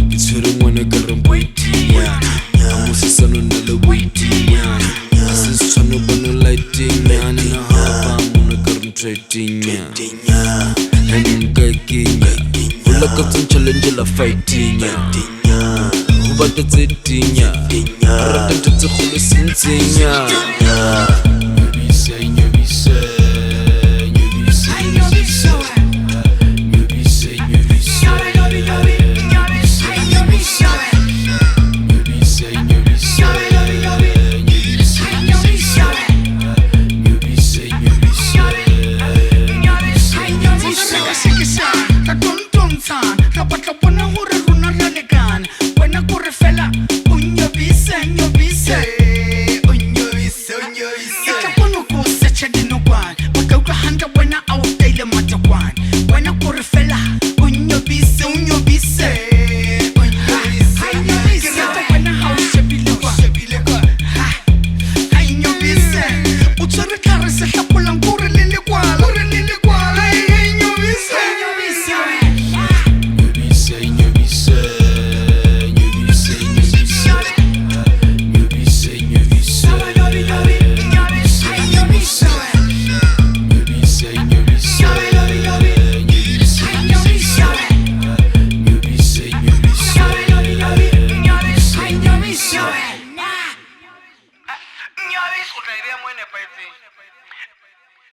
It's very wanna get them waiting, yeah. I'm also son on the waiting, yeah. This is trying to burn a lighting, yeah. And a half, I'm gonna get them trading, yeah. And I'm gagging, yeah. Full of cups and challenge, la fighting, yeah. Who about the zitting, yeah. Rattan to the whole sensing, yeah. Nyobish,